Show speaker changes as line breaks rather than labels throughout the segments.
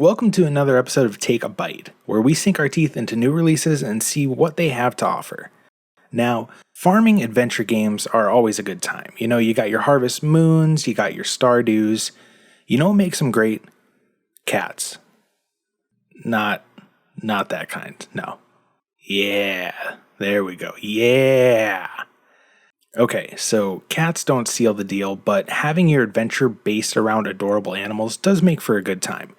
Welcome to another episode of Take a Byte, where we sink our teeth into new releases and see what they have to offer. Now, farming adventure games are always a good time. You know, you got your Harvest Moons, you got your Stardews. You know what makes them great? Cats. Not that kind, no. Yeah, there we go, yeah! Okay, so cats don't seal the deal, but having your adventure based around adorable animals does make for a good time.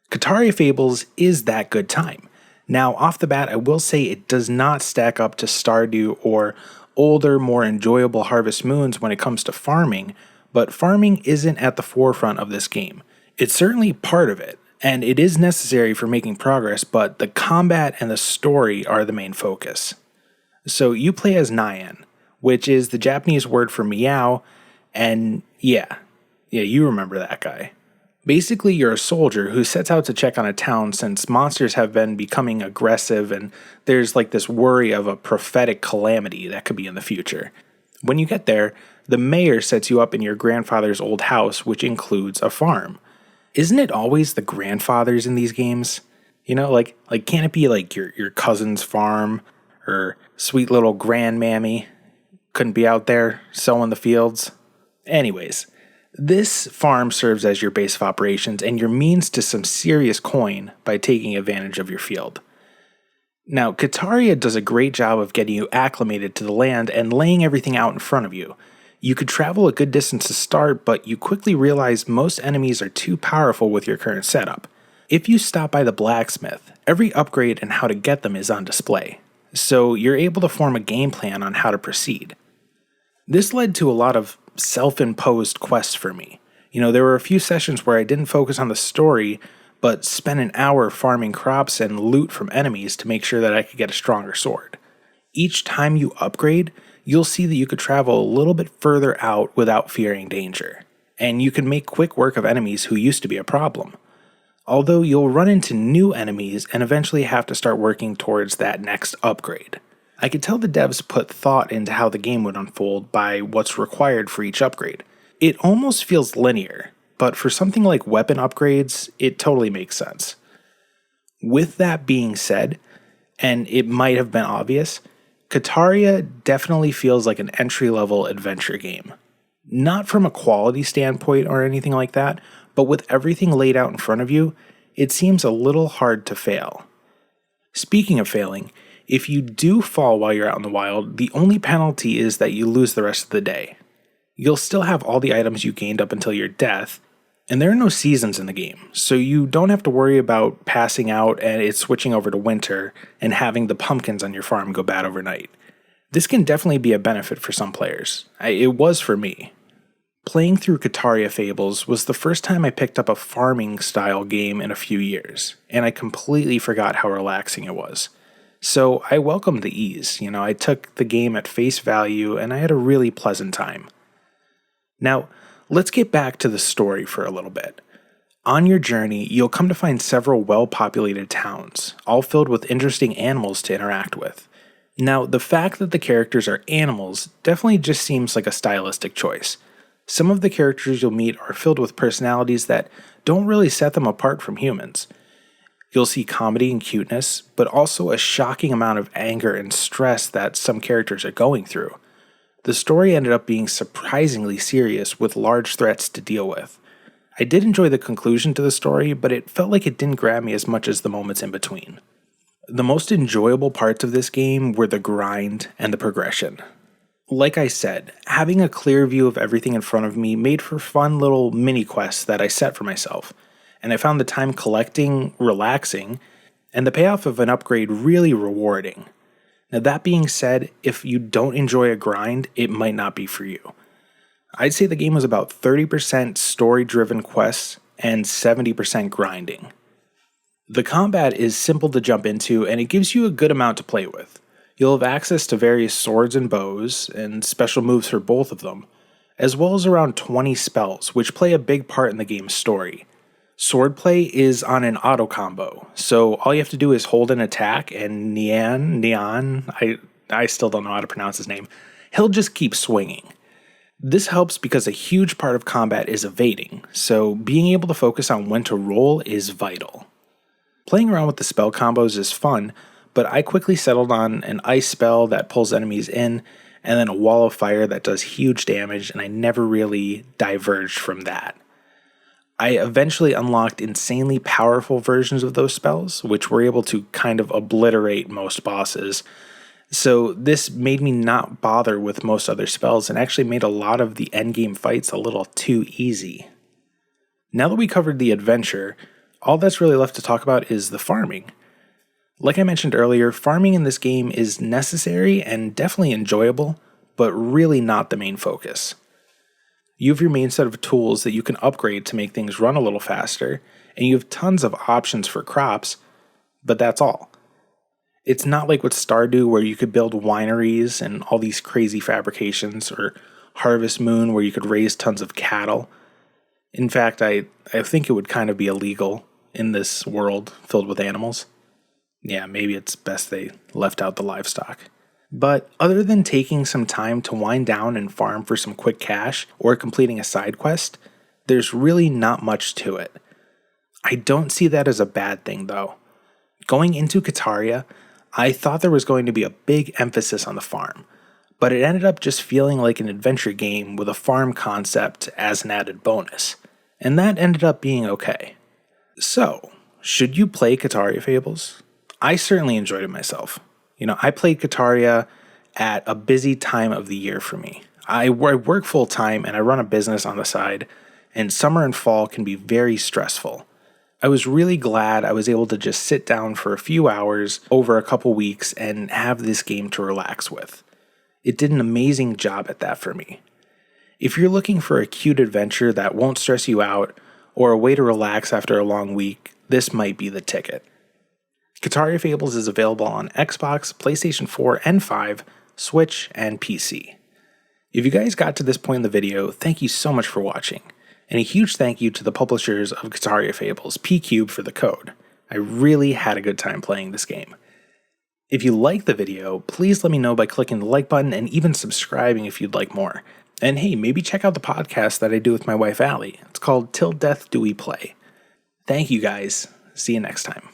Kitaria Fables is that good time. Now, off the bat, I will say it does not stack up to Stardew or older, more enjoyable Harvest Moons when it comes to farming, but farming isn't at the forefront of this game. It's certainly part of it, and it is necessary for making progress, but the combat and the story are the main focus. So you play as Nyan, which is the Japanese word for meow, and yeah, you remember that guy. Basically, you're a soldier who sets out to check on a town since monsters have been becoming aggressive and there's like this worry of a prophetic calamity that could be in the future. When you get there, the mayor sets you up in your grandfather's old house, which includes a farm. Isn't it always the grandfathers in these games? You know, like can't it be like your cousin's farm or sweet little grandmammy couldn't be out there sowing the fields? Anyways, this farm serves as your base of operations and your means to some serious coin by taking advantage of your field. Now, Kataria does a great job of getting you acclimated to the land and laying everything out in front of you. You could travel a good distance to start, but you quickly realize most enemies are too powerful with your current setup. If you stop by the blacksmith, every upgrade and how to get them is on display, so you're able to form a game plan on how to proceed. This led to a lot of self-imposed quests for me. You know, there were a few sessions where I didn't focus on the story, but spent an hour farming crops and loot from enemies to make sure that I could get a stronger sword. Each time you upgrade, you'll see that you could travel a little bit further out without fearing danger, and you can make quick work of enemies who used to be a problem. Although you'll run into new enemies and eventually have to start working towards that next upgrade. I could tell the devs put thought into how the game would unfold by what's required for each upgrade. It almost feels linear, but for something like weapon upgrades, it totally makes sense. With that being said, and it might have been obvious, Kataria definitely feels like an entry-level adventure game. Not from a quality standpoint or anything like that, but with everything laid out in front of you, it seems a little hard to fail. Speaking of failing, if you do fall while you're out in the wild, the only penalty is that you lose the rest of the day. You'll still have all the items you gained up until your death, and there are no seasons in the game, so you don't have to worry about passing out and it switching over to winter and having the pumpkins on your farm go bad overnight. This can definitely be a benefit for some players. It was for me. Playing through Kitaria Fables was the first time I picked up a farming style game in a few years, and I completely forgot how relaxing it was. So I welcomed the ease. You know, I took the game at face value and I had a really pleasant time. Now, let's get back to the story for a little bit. On your journey, you'll come to find several well-populated towns, all filled with interesting animals to interact with. Now, the fact that the characters are animals definitely just seems like a stylistic choice. Some of the characters you'll meet are filled with personalities that don't really set them apart from humans. You'll see comedy and cuteness, but also a shocking amount of anger and stress that some characters are going through. The story ended up being surprisingly serious with large threats to deal with. I did enjoy the conclusion to the story, but it felt like it didn't grab me as much as the moments in between. The most enjoyable parts of this game were the grind and the progression. Like I said, having a clear view of everything in front of me made for fun little mini quests that I set for myself. And I found the time collecting relaxing, and the payoff of an upgrade really rewarding. Now that being said, if you don't enjoy a grind, it might not be for you. I'd say the game was about 30% story-driven quests and 70% grinding. The combat is simple to jump into, and it gives you a good amount to play with. You'll have access to various swords and bows, and special moves for both of them, as well as around 20 spells, which play a big part in the game's story. Swordplay is on an auto combo, so all you have to do is hold an attack and Neon, I still don't know how to pronounce his name, he'll just keep swinging. This helps because a huge part of combat is evading, so being able to focus on when to roll is vital. Playing around with the spell combos is fun, but I quickly settled on an ice spell that pulls enemies in, and then a wall of fire that does huge damage, and I never really diverged from that. I eventually unlocked insanely powerful versions of those spells, which were able to kind of obliterate most bosses. So this made me not bother with most other spells and actually made a lot of the endgame fights a little too easy. Now that we covered the adventure, all that's really left to talk about is the farming. Like I mentioned earlier, farming in this game is necessary and definitely enjoyable, but really not the main focus. You have your main set of tools that you can upgrade to make things run a little faster, and you have tons of options for crops, but that's all. It's not like with Stardew where you could build wineries and all these crazy fabrications, or Harvest Moon where you could raise tons of cattle. In fact, I think it would kind of be illegal in this world filled with animals. Yeah, maybe it's best they left out the livestock. But other than taking some time to wind down and farm for some quick cash or completing a side quest, there's really not much to it. I don't see that as a bad thing though. Going into Kitaria, I thought there was going to be a big emphasis on the farm, but it ended up just feeling like an adventure game with a farm concept as an added bonus, and that ended up being okay. So, should you play Kitaria Fables? I certainly enjoyed it myself. I played Kataria at a busy time of the year for me. I work full time and I run a business on the side, and summer and fall can be very stressful. I was really glad I was able to just sit down for a few hours over a couple weeks and have this game to relax with. It did an amazing job at that for me. If you're looking for a cute adventure that won't stress you out, or a way to relax after a long week, this might be the ticket. Kitaria Fables is available on Xbox, PlayStation 4 and 5, Switch, and PC. If you guys got to this point in the video, thank you so much for watching, and a huge thank you to the publishers of Kitaria Fables, P-Cube, for the code. I really had a good time playing this game. If you liked the video, please let me know by clicking the like button and even subscribing if you'd like more. And hey, maybe check out the podcast that I do with my wife Allie. It's called Till Death Do We Play. Thank you guys. See you next time.